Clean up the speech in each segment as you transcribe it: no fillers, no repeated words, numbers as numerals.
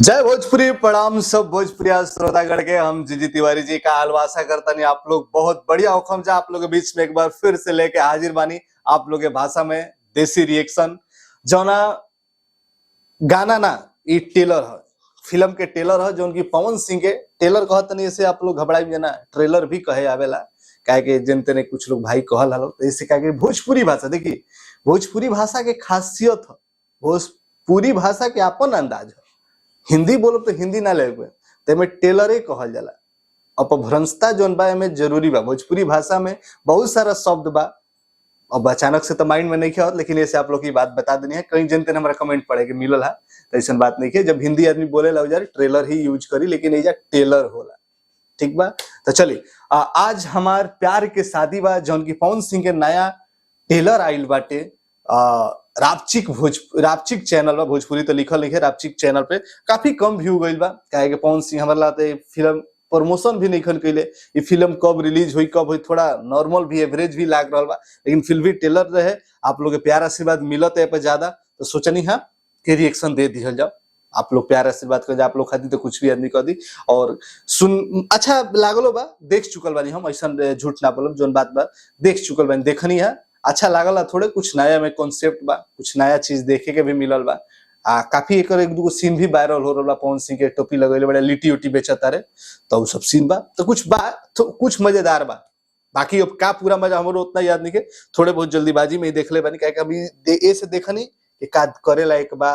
जय भोजपुरी प्रणाम सब भोजपुरिया श्रोतागण के हम जीजी तिवारी जी का आलवासा करता नहीं आप लोग बहुत बढ़िया औखम जा आप लोग के बीच में एक बार फिर से लेके हाजिर बानी आप लोग के भाषा में देसी रिएक्शन जौना गाना ना ये टेलर है फिल्म के टेलर है जो उनकी पवन सिंह के टेलर कहत नहीं ऐसे आप लोग घबराई ना ट्रेलर भी कहे आवेला काहे के जनते ने कुछ लोग भाई कहल हलो तो ऐसे कहे भोजपुरी भाषा देखिए भोजपुरी भाषा के खासियत है भोजपुरी भाषा के अपन अंदाज है हिंदी बोलो तो हिंदी ना लेबे तेमे टेलरे कहल जाला अपभ्रंशता जोन बा में जरूरी बा भोजपुरी भाषा में बहुत सारा शब्द बा अब अचानक से तो माइंड में नहीं आवत लेकिन ऐसे आप लोग की बात बता देनी है कहीं जनते ने हमारा कमेंट पढ़े के मिलल है तो ऐसा बात नहीं है जब हिंदी आदमी बोले ला यार ट्रेलर ही यूज करी लेकिन एजा टेलर होला ठीक बा तो चलिए आज हमार प्यार के शादी बा जौन की पवन सिंह के नया टेलर आइल बाटे रापचिक चैनल बा भोजपुरी तो लिखल नहीं है रापचिक चैनल पे काफी कम व्यू गइल बा काहे के पवन सिंह हमारे लाते फिल्म प्रमोशन भी नहीं कइले ये फिल्म कब रिलीज हुई कब हुई थोड़ा नॉर्मल भी एवरेज भी लाग रहा बा लेकिन फिर भी टेलर रहे आप लोग के प्यार आशीर्वाद मिलत है पे ज्यादा तो सोचनी हाँ कि रिएक्शन दे दिहल जाओ आप लोग प्यार आशीर्वाद कर आप लोग खाती तो कुछ भी आदमी कर दी और सुन अच्छा लागलो बा देख चुकल बानी हम ऐसा झूठ ना बोलब जोन बात बा देख चुकल बानी देखनी है अच्छा लागल थोड़े कुछ नया में कॉन्सेप्ट बा कुछ नया चीज देखे के भी मिलल बा काफी एक दो सीन भी वायरल हो रहा पवन सिंह के टोपी लगेले बड़े लिट्टी उट्टी बेचता रे तो सब सीन बा तो कुछ मजेदार बा बाकी अब का पूरा मजा हमारो उतना याद नहीं के थोड़े बहुत जल्दीबाजी में ही देख ले बानी क्या अभी ऐसे देखनी एक आध करे लायक बा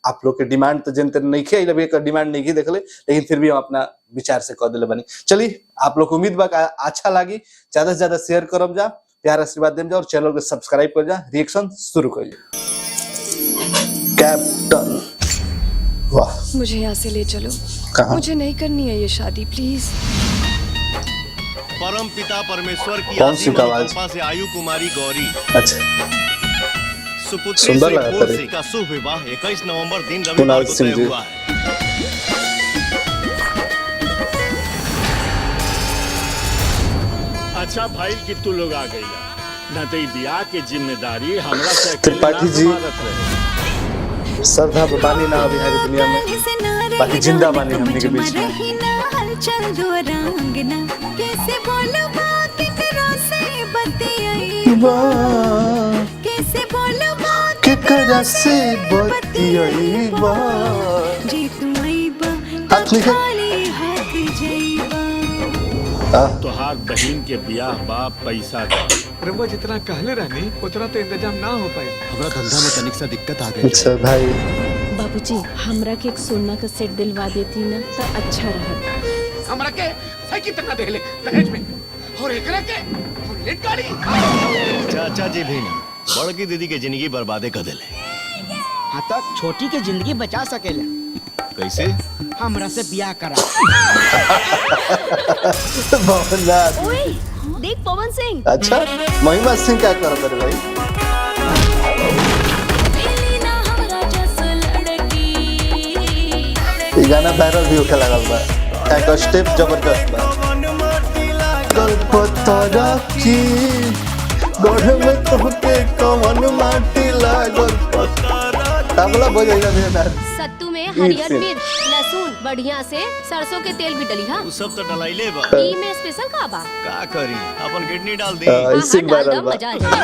आप लोग के डिमांड तो जनते नहीं खे एक डिमांड नहीं देख ले लेकिन फिर भी हम अपना विचार से कर दिले बानी चलिए आप लोग उम्मीद बा अच्छा लगी ज्यादा से ज्यादा शेयर करब जा प्यार आशीर्वाद देम जा और चैनल को सब्सक्राइब कर जा रिएक्शन शुरू कर कैप्टन वाह मुझे यहाँ से ले चलो मुझे नहीं करनी है ये शादी प्लीज परम पिता परमेश्वर की कौन सी आवाज से आयु कुमारी गौरी अच्छा सुपुत्री सुंदर लगा श्री का शुभ विवाह 21 नवंबर दिन रविवार को तय हुआ है अच्छा भाई कि तू लोग आ गई ना तो ब्याह के जिम्मेदारी हमरा से त्रिपाठी जी श्रद्धा बानी ना अभी है दुनिया में बाकी जिंदा बानी हमने के बीच में हलचल दो रंग ना कैसे बोलो बात तेरा से बतियाई कैसे बोलो बात केकरा से बतियाई बा जी तू आईबा खाली हाथ जाईबा तोहार बहन के ब्याह बाप पैसा का रउआ जितना कहले रहनी उतना तो इंतजाम ना हो पाई हमरा धंधा में तनिक सा दिक्कत आ गई अच्छा भाई बाबूजी हमरा के एक सोना का सेट दिलवा देती ना तो अच्छा रहत हमरा के साइकिल तक ना देले दहेज में और एकरा के बुलेट गाड़ी चाचा जी भी ना बड़की दीदी के जिंदगी बर्बादे कर देले हाँ तो छोटी के जिंदगी बचा सकेला कैसे हमरा से ब्याह करा ओए देख पवन सिंह अच्छा महिमा सिंह क्या कर रहे भाई ये गाना वायरल भी होके लगा बा एक स्टेप जबरदस्त बा गलपतरा की गढ़ में तोहके कवन माटी लागल तबला बजेगा भी ना सत्तू में हरियर मिर्च लहसुन बढ़िया से सरसों के तेल भी डली हां उ सब तो डलाइले बा ई में स्पेशल का बा का करी अपन किडनी डाल दी इसी वायरल बा मजा आ जाए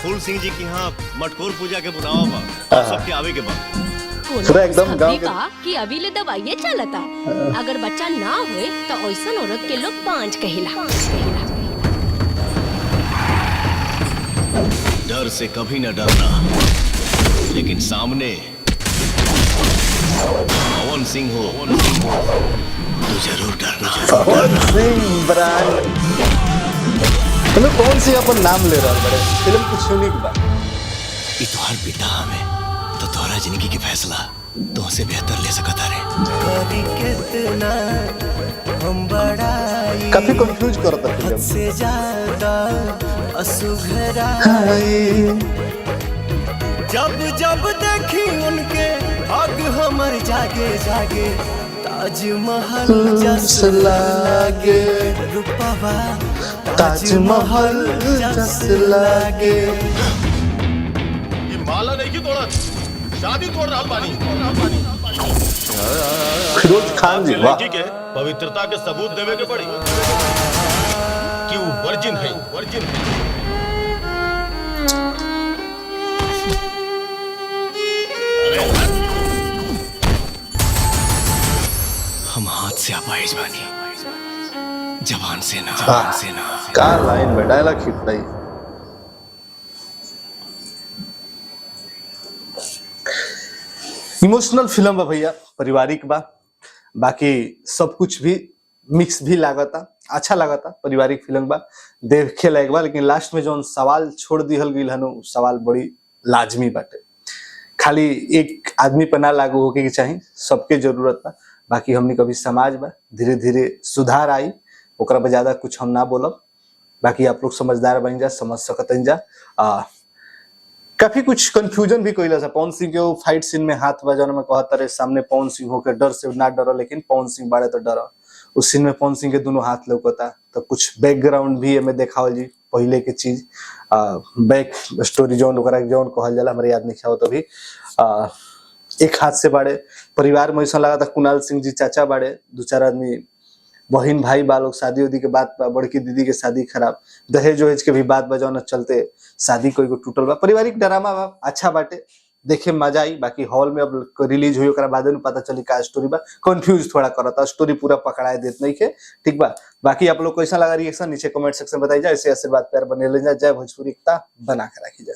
फूल सिंह जी की हां मटकोर पूजा के बुलावा बा सबके आवे के बाद पूरा एकदम गांव के कि अभी ले दवाइयां चलता अगर बच्चा ना होए तो ऐसा औरत के लोग पांच कहिला डर से कभी न डरना लेकिन सामने पवन सिंह हो तो जरूर डरना पवन सिंह ब्रांड तुम्हें कौन सी अपन नाम ले रहा है बड़े फिल्म कुछ यूनिक बा ये तो हर पिता हमें तो तोरा जिंदगी की फैसला तो से बेहतर ले सकता रे काफी कंफ्यूज करता फिल्म से ज्यादा जब जब देखी उनके भाग हमर जागे जागे ताजमहल जस लागे रूपवा ताजमहल जस लागे ये माला नहीं की तोड़ा शादी तोड़ रहा पानी फिरोज खान जी, वाह। लड़की के पवित्रता के सबूत देवे के पड़ी कि वो वर्जिन है, वर्जिन है। हम हाथ से अपाहिज बानी, जबान से ना, जबान से ना। का लाइन में डायलॉग हिट नहीं। इमोशनल फिल्म बा भैया, पारिवारिक बा, बाकी सब कुछ भी मिक्स भी लागता, अच्छा लागता। पारिवारिक फिल्म बा, देखे लायक बा, लेकिन लास्ट में जो सवाल छोड़ दिहल गइल हन उ सवाल बड़ी लाजमी बाटे। खाली एक आदमी पर ना लागू होके के चाही, सबके जरूरत बा। बाकी हमनी कभी समाज बा, धीरे धीरे सुधार आई, ओकरा पे ज्यादा कुछ हम ना बोलब। बाकी आप लोग समझदार बन जा, समझ सकतन जा। काफी कुछ कंफ्यूजन भी कोइला सा। पवन सिंह के वो फाइट सीन में हाथ बजाने में कहता रहे सामने पवन सिंह होकर डर से ना डरो, लेकिन पवन सिंह बाड़े तो डरो। उस सीन में पवन सिंह के दोनों हाथ लौकता, तो कुछ बैकग्राउंड भी हमें देखावल जी, पहले के चीज बैक स्टोरी जोन ओकरा जोन कहल जाला, हमारे याद नहीं खाओ तो भी एक हाथ से बाड़े। परिवार में ऐसा लगा था कुणाल सिंह जी चाचा बाड़े, दो चार आदमी बहन भाई बा लोग, शादी उदी के बाद बड़की दीदी के शादी खराब, दहेज वहेज के भी बात बजाना चलते शादी कोई को टूटल बा। पारिवारिक ड्रामा बा, अच्छा बाटे, देखे मजा आई। बाकी हॉल में अब रिलीज हुई ओकरा बाद में पता चली का स्टोरी बा, कंफ्यूज थोड़ा करता, स्टोरी पूरा पकड़ाए देत नहीं के, ठीक बा। बाकी आप लोग को कैसा लगा रिएक्शन नीचे कमेंट सेक्शन बताइए। ऐसे आशीर्वाद प्यार बने ले जा। जय भोजपुरी एकता बना के रखी जाए।